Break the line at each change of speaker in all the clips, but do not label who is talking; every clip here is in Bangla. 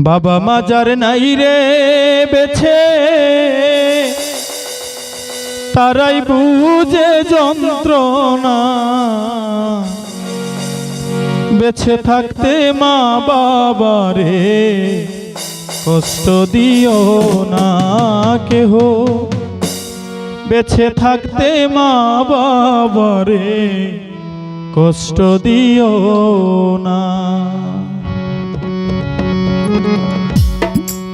বাবা মাজার নাই রে বেছে, তারাই বুঝে যন্ত্রণা। বেছে থাকতে মা বাবারে কষ্ট দিও না কেহ। বেছে থাকতে মা বাবারে কষ্ট দিও না।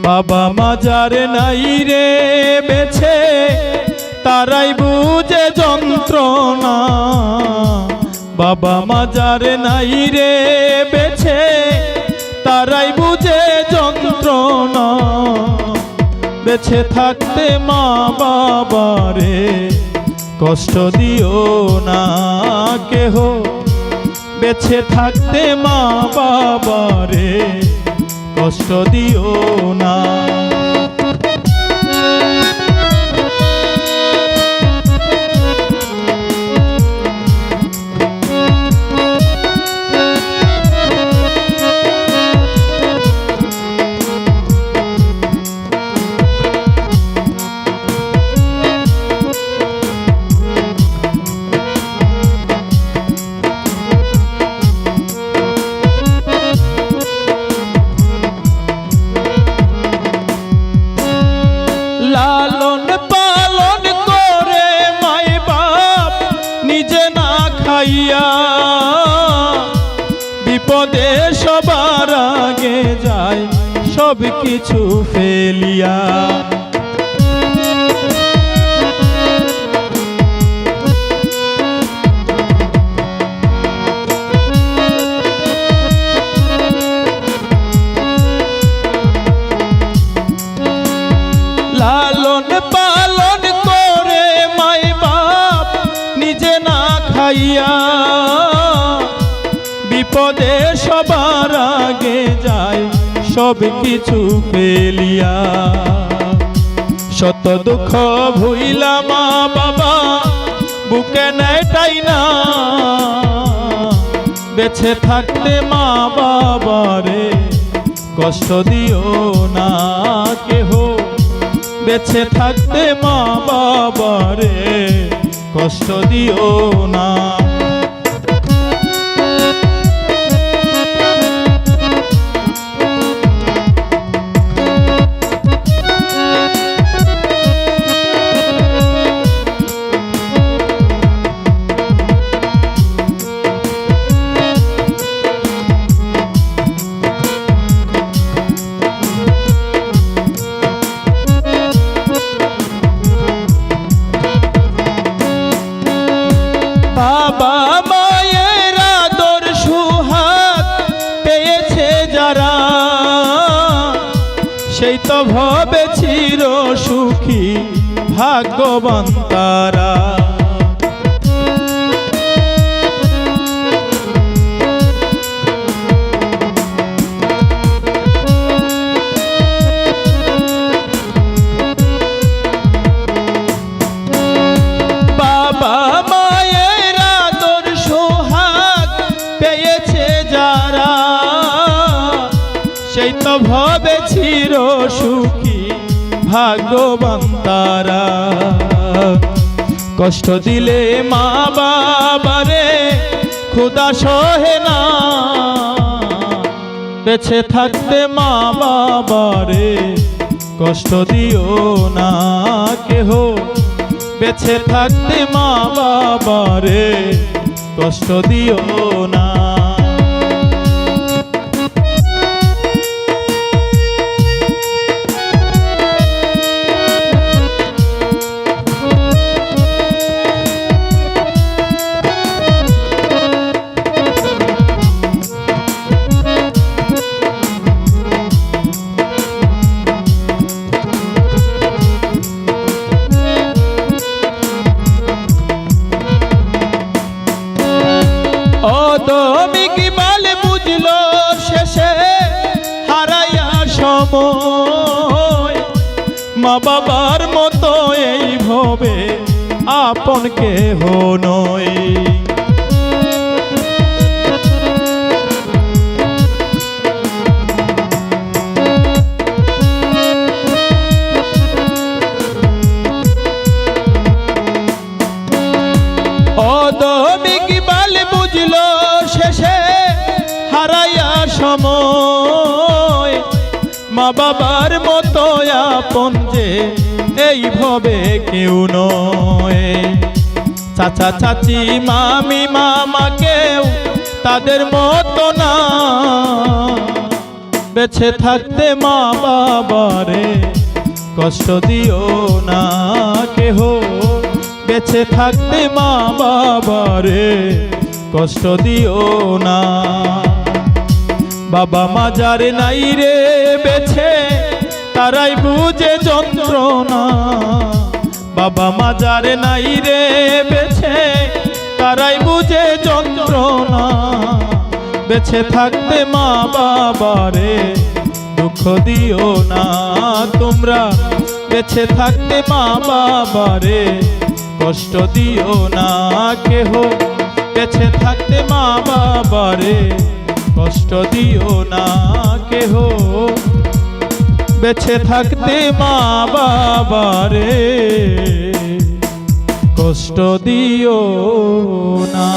বাবা মাজার নাই রে বেছে, তারাই বুঝে যন্ত্রণা। বাবা মাজার নাই রে বেছে, তারাই বুঝে যন্ত্রণা। বেছে থাকতে মা বাবারে কষ্ট দিও না কেহ। বেছে থাকতে মা বাবারে কষ্ট দিও না। লালন পালন করে মাই বাপ নিজে না খাইয়া, বিপদে সবার আগে যায় সব কিছু ফেলিয়া। লালন পালন করে মাই বাপ নিজে না খাইয়া, বিপদে সবার আগে যায় সব কিছু ফেলিয়া। শত দুঃখ ভুইলা মা বাবা বুকে নেয় টাইনা। বেছে থাকতে মা বাবারে কষ্ট দিও না কেহ। বেছে থাকতে মা বাবারে কষ্ট দিও না। বাবা মায়ের আদর সুহাগ পেয়েছে যারা, সেই তো ভবে চির সুখী ভাগ্যবান তারা। বাবা মায়ের আদর সোহাগ পেয়েছে যারা, সেই তো ভবে চির সুখী ভাগ্যবান তারা। কষ্ট দিলে মা বাবারে খোদা সহে না। বেছে থাকতে মা বাবারে কষ্ট দিও না কেহ। বেছে থাকতে মা বাবারে কষ্ট দিও না। অদমিক বাল বুঝলো শেষে হারাইয়া সময়, মা বাবার মতো এই ভবে আপন কেহ নয়। মা বাবার মতো আপন যে এই ভবে কেউ নয়। চাচা চাচি মামি মামা কেউ তাদের মতো না, বেঁচে থাকতে মা বাবারে কষ্ট দিও না কেহ, বেঁচে থাকতে মা বাবারে কষ্ট দিও না। বাবা মা যার নাই রে বেছে তারাই বুঝে যন্ত্রণা, বাবা মা যার নাই রে বেছে তারাই বুঝে যন্ত্রণা। বেঁচে থাকতে মা বাবারে দুঃখ দিও না তোমরা, বেঁচে থাকতে মা বাবারে কষ্ট দিও না কেহ, বেঁচে থাকতে মা বাবারে কষ্ট দিও না কেহ, বেঁচে থাকতে মা বাবারে কষ্ট দিও না।